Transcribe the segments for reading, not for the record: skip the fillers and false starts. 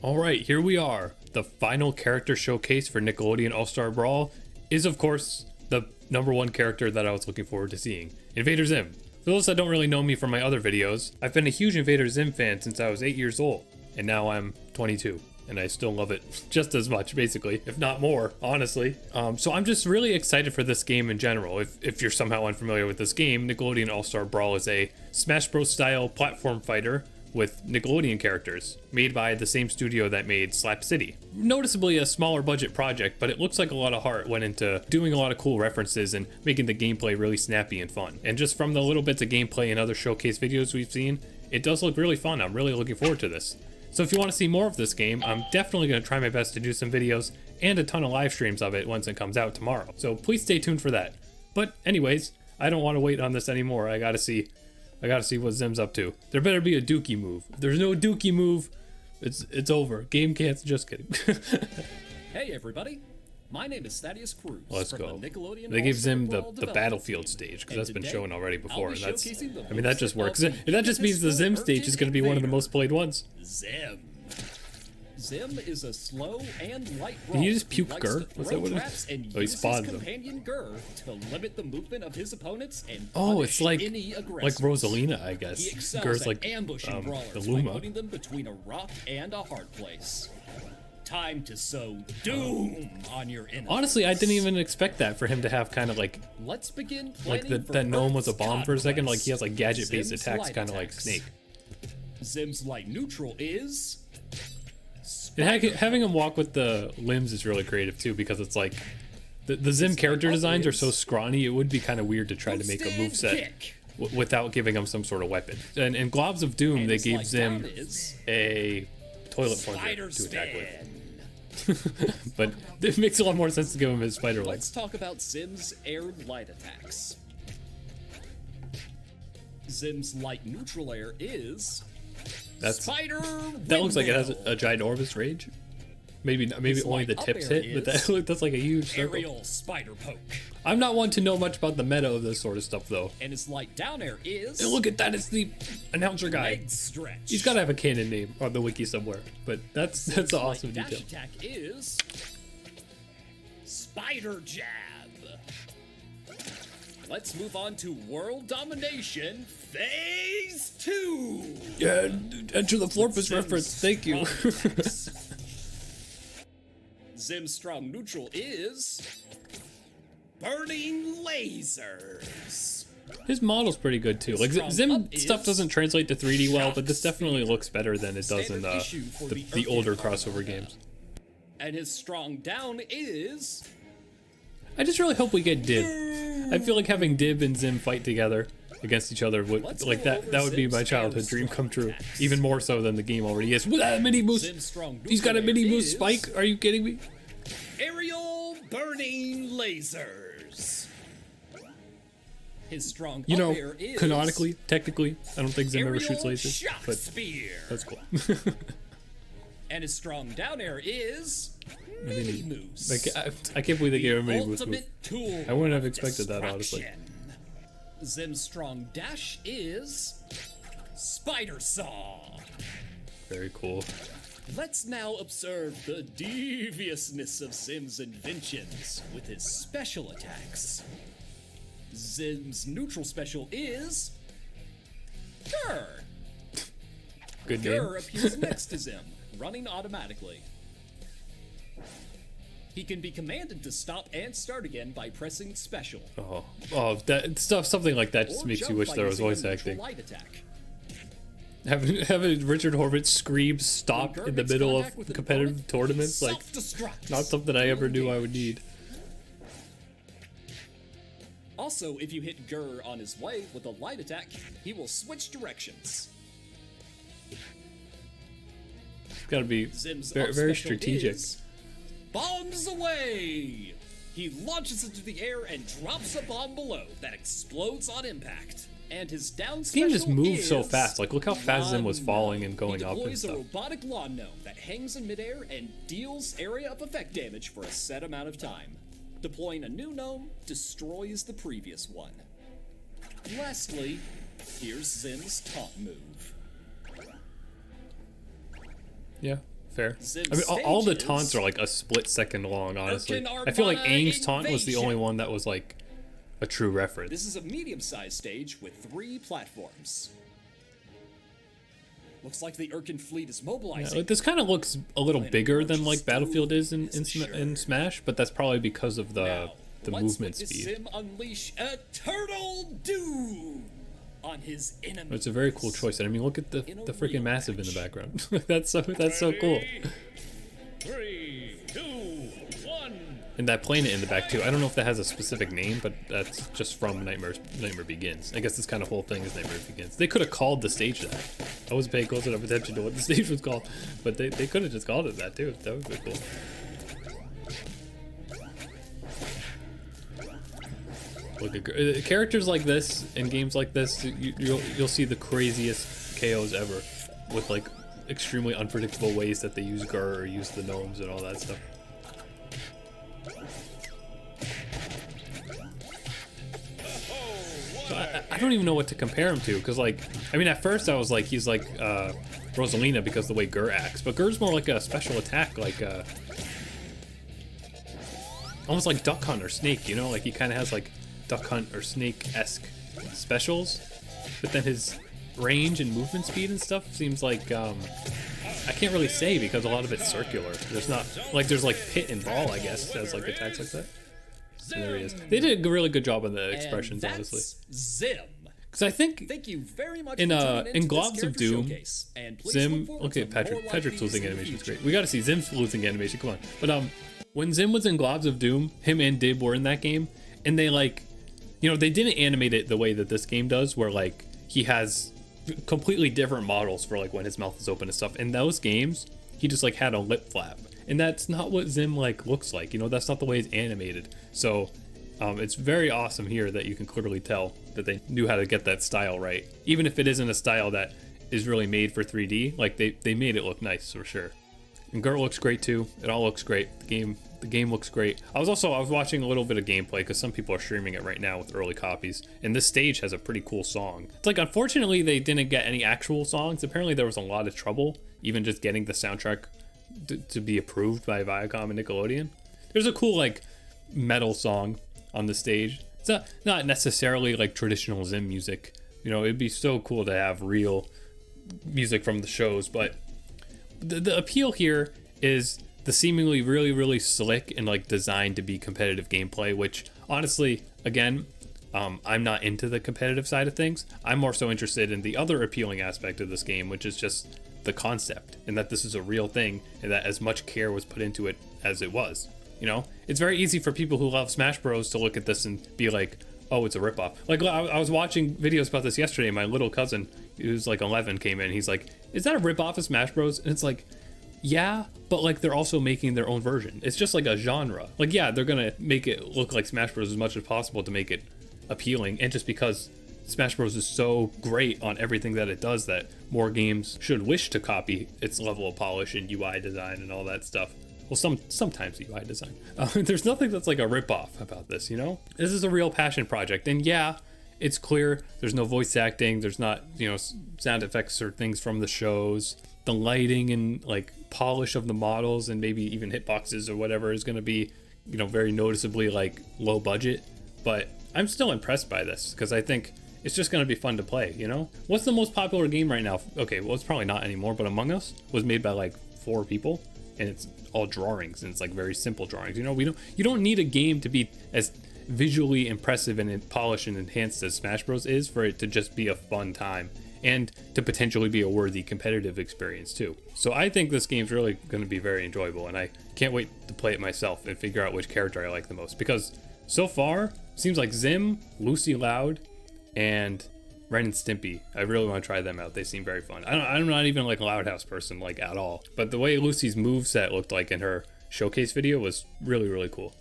Alright, here we are. The final character showcase for Nickelodeon All Star Brawl is, of course, the #1 character that I was looking forward to seeing, Invader Zim. For those that don't really know me from my other videos, I've been a huge Invader Zim fan since I was 8 years old, and now I'm 22. And I still love it just as much, basically, if not more, honestly. So I'm just really excited for this game in general. If you're somehow unfamiliar with this game, Nickelodeon All Star Brawl is a Smash Bros. Style platform fighter with Nickelodeon characters, made by the same studio that made Slap City. Noticeably a smaller budget project, but it looks like a lot of heart went into doing a lot of cool references and making the gameplay really snappy and fun. And just from the little bits of gameplay and other showcase videos we've seen, it does look really fun. I'm really looking forward to this. So if you want to see more of this game, I'm definitely going to try my best to do some videos and a ton of live streams of it once it comes out tomorrow. So please stay tuned for that. But anyways, I don't want to wait on this anymore. I gotta see what Zim's up to. There better be a dookie move. If there's no dookie move, it's over. Game can't. Just kidding. Hey everybody, my name is Thaddeus Cruz. Let's go. The Nickelodeon They gave Zim All Star the Brawl battlefield stage, because that's been shown already before. And that's, showcasing the I mean, that just works. most That just means the Zim stage is going to be one of the most played ones. Zim. Zim is a slow and light Did he brawler just puke who likes Gur? to Was throw that what it traps and Oh, he use his spawns them. companion Gur to limit the movement of his opponents and Oh, punish it's like any aggressors. Rosalina, I He guess. excels Gur's at like ambushing the brawlers by Luma. putting them between a rock and a hard place. Time to sow doom on your enemies. Honestly, I didn't even expect that for him to have kind of like Let's begin that gnome was a bomb for a second. Like he has like gadget-based Zim's attacks, light kind of like attacks. Snake. Zim's light neutral is And having him walk with the limbs is really creative too, because it's like the Zim character designs are so scrawny. It would be kind of weird to try to make a moveset without giving him some sort of weapon. And in Globs of Doom, they gave Zim a toilet plunger to attack with. But it makes a lot more sense to give him his spider legs. Let's talk about Zim's air light attacks. Zim's light neutral air is Spider That looks like it has Windmill. a ginormous range. Maybe His only the light up tips air hit, but is that's like a huge circle. Aerial spider poke. I'm not one to know much about the meta of this sort of stuff though. And his light down air is And look at that, it's the announcer guy. leg stretch. He's got to have a canon name on the wiki somewhere, but that's an awesome Light detail. dash attack is Spider Jab. Let's move on to World Domination Phase 2. Yeah, enter the Florpus reference. Thank you. Zim's strong neutral is Burning Lasers. His model's pretty good too. Like Strong Zim up stuff is doesn't translate to 3D well, but this Shock definitely looks better than it does in Standard issue for the the older Earth crossover games. And his strong down is I just really hope we get Dib. I feel like having Dib and Zim fight together against each other would like that would be my childhood dream come true. Even more so than the game already is. With that mini moose. Zim's strong He's got a neutral mini air moose is spike. Are you kidding me? Aerial Burning Lasers. His strong You know, up air is canonically, technically, I don't think Zim ever shoots Aerial lasers, Shock but Spear. that's cool. And his strong down air is Mini Moose. Like I can't believe they gave him a mini moose. Ultimate tool. I wouldn't have of expected that, honestly. destruction. Zim's strong dash is Spider Saw. Very cool. Let's now observe the deviousness of Zim's inventions with his special attacks. Zim's neutral special is Gur. Good Gur name. appears next to Zim, running automatically. He can be commanded to stop and start again by pressing special. Oh, that stuff. Something like that just Or makes you jump wish by there was using a voice neutral acting. light attack. Having Richard Horvitz scream "stop" When Gur in the makes middle contact of with an competitive opponent, tournaments, he like self-destructs. not something I ever knew I would need. Also, if you hit Gur on his way with a light attack, he will switch directions. It's got to be Zim's very, up very special strategic. is Bombs away! He launches into the air and drops a bomb below that explodes on impact. And his down This game just special moves so is fast. Like, look how fast Zim was Lawn falling Gnome. and going He up and deploys a stuff. robotic lawn gnome that hangs in midair and deals area of effect damage for a set amount of time. Deploying a new gnome destroys the previous one. Lastly, here's Zim's taunt move. Yeah, fair. Zim's I mean, all the stages taunts are like a split second long, honestly. Urkin I feel like Armada 𝐒𝐓𝐀𝐑's taunt was the only Invasion. one that was like a true reference. This is a medium-sized stage with 3 platforms. Looks like the Urkin fleet is mobilizing. Yeah, this kind of looks a little bigger than like Battlefield is in Sure. Smash, but that's probably because of the Let's movement witness speed. Zim unleash eternal doom on his enemies. It's a very cool choice, and I mean, look at the freaking massive in the background. that's so cool. 3, 2, 1. And that planet in the back too. I don't know if that has a specific name, but that's just from Nightmare Begins. I guess this kind of whole thing is Nightmare Begins. They could have called the stage that. I wasn't paying close enough attention to what the stage was called, but they could have just called it that too. That would be cool. Look at characters like this in games like this. You'll see the craziest KOs ever, with like extremely unpredictable ways that they use 𝐸 or use the gnomes and all that stuff. So I don't even know what to compare him to, because like, I mean, at first I was like, he's like Rosalina because the way 𝐸 acts, but 𝐸's more like a special attack, like almost like Duck Hunt or Snake, you know, like he kind of has like Duck Hunt or Snake-esque specials, but then his range and movement speed and stuff seems like I can't really say because a lot of it's circular. There's not like there's like pit and ball, I guess, as like attacks like that. And there he is. They did a really good job on the expressions, and honestly. that's Zim. Because I think Thank you very much in for tuning in into this 𝐳_of character Doom, showcase, and please Zim. look forward Look at to Patrick. more like Patrick's these losing in the animation is future. great. We got to see Zim's losing animation. Come on. But when Zim was in 𝐳_of Doom, him and Dib were in that game, and they like, you know, they didn't animate it the way that this game does, where like he has completely different models for like when his mouth is open and stuff. In those games, he just like had a lip flap, and that's not what Zim like looks like. You know, that's not the way it's animated. So it's very awesome here that you can clearly tell that they knew how to get that style right, even if it isn't a style that is really made for 3D. Like they made it look nice for sure. And 𝐸 looks great too. It all looks great. The game looks great. I was watching a little bit of gameplay because some people are streaming it right now with early copies, and this stage has a pretty cool song. It's like, unfortunately they didn't get any actual songs. Apparently there was a lot of trouble even just getting the soundtrack to be approved by Viacom and Nickelodeon. There's a cool like metal song on the stage. It's not necessarily like traditional Zim music. You know, it'd be so cool to have real music from the shows, but the appeal here is the seemingly really slick and like designed to be competitive gameplay, which honestly, again, I'm not into the competitive side of things. I'm more so interested in the other appealing aspect of this game, which is just the concept, and that this is a real thing, and that as much care was put into it as it was. You know, it's very easy for people who love Smash Bros to look at this and be like, oh, it's a ripoff. Like, I was watching videos about this yesterday, and my little cousin, who's like 11, came in, and he's like, is that a ripoff of Smash Bros? And it's like, yeah, but like they're also making their own version. It's just like a genre. Like, yeah, they're gonna make it look like Smash Bros as much as possible to make it appealing, and just because Smash Bros is so great on everything that it does that more games should wish to copy its level of polish and UI design and all that stuff. Well, sometimes UI design. There's nothing that's like a ripoff about this, you know? This is a real passion project, and yeah, it's clear there's no voice acting, there's not, you know, sound effects or things from the shows. The lighting and like polish of the models and maybe even hitboxes or whatever is going to be, you know, very noticeably like low budget, but I'm still impressed by this because I think it's just going to be fun to play, you know? What's the most popular game right now? Okay, well, it's probably not anymore, but Among Us was made by like 4 people, and it's all drawings, and it's like very simple drawings. You know, you don't need a game to be as visually impressive and polished and enhanced as Smash Bros is for it to just be a fun time and to potentially be a worthy competitive experience too. So I think this game's really going to be very enjoyable, and I can't wait to play it myself and figure out which character I like the most, because so far seems like Zim, Lucy Loud, and Ren and Stimpy. I really want to try them out. They seem very fun. I'm not even like a Loud House person like at all, but the way Lucy's moveset looked like in her showcase video was really cool.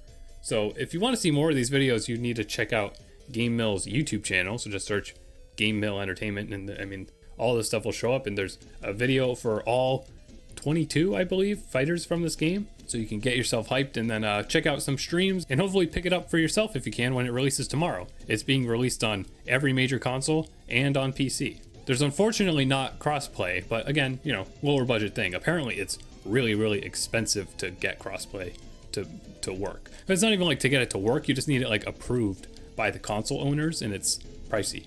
So if you want to see more of these videos, you need to check out Game Mill's YouTube channel. So just search Game Mill Entertainment, and I mean, all this stuff will show up, and there's a video for all 22, I believe, fighters from this game, so you can get yourself hyped, and then check out some streams and hopefully pick it up for yourself if you can when it releases tomorrow. It's being released on every major console and on PC. There's unfortunately not crossplay, but again, you know, lower budget thing. Apparently it's really, really expensive to get crossplay to work. But it's not even like to get it to work, you just need it like approved by the console owners, and it's pricey.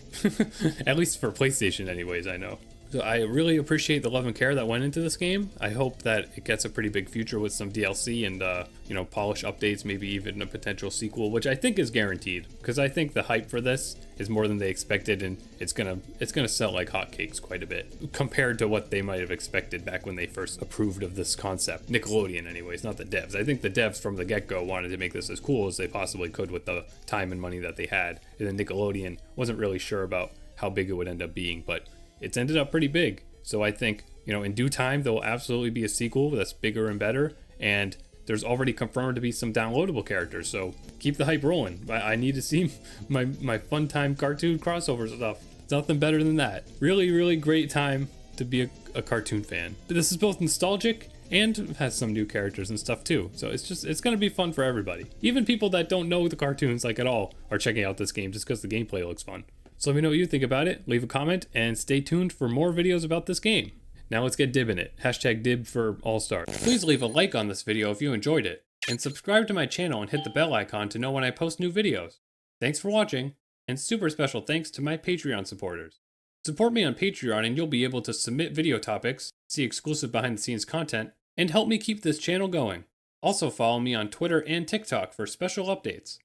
At least for PlayStation anyways, I know. So I really appreciate the love and care that went into this game. I hope that it gets a pretty big future with some DLC and, you know, polish updates, maybe even a potential sequel, which I think is guaranteed. Because I think the hype for this is more than they expected, and it's gonna sell like hotcakes quite a bit compared to what they might have expected back when they first approved of this concept. Nickelodeon anyways, not the devs. I think the devs from the get-go wanted to make this as cool as they possibly could with the time and money that they had. And then Nickelodeon wasn't really sure about how big it would end up being, but it's ended up pretty big. So I think, you know, in due time, there will absolutely be a sequel that's bigger and better. And there's already confirmed to be some downloadable characters. So keep the hype rolling. I need to see my fun time cartoon crossover stuff. It's nothing better than that. Really, really great time to be a cartoon fan. But this is both nostalgic and has some new characters and stuff too. So it's going to be fun for everybody. Even people that don't know the cartoons like at all are checking out this game just because the gameplay looks fun. So let me know what you think about it, leave a comment, and stay tuned for more videos about this game. Now let's get dibbing it. Hashtag dib for All Star. Please leave a like on this video if you enjoyed it, and subscribe to my channel and hit the bell icon to know when I post new videos. Thanks for watching, and super special thanks to my Patreon supporters. Support me on Patreon and you'll be able to submit video topics, see exclusive behind the scenes content, and help me keep this channel going. Also follow me on Twitter and TikTok for special updates.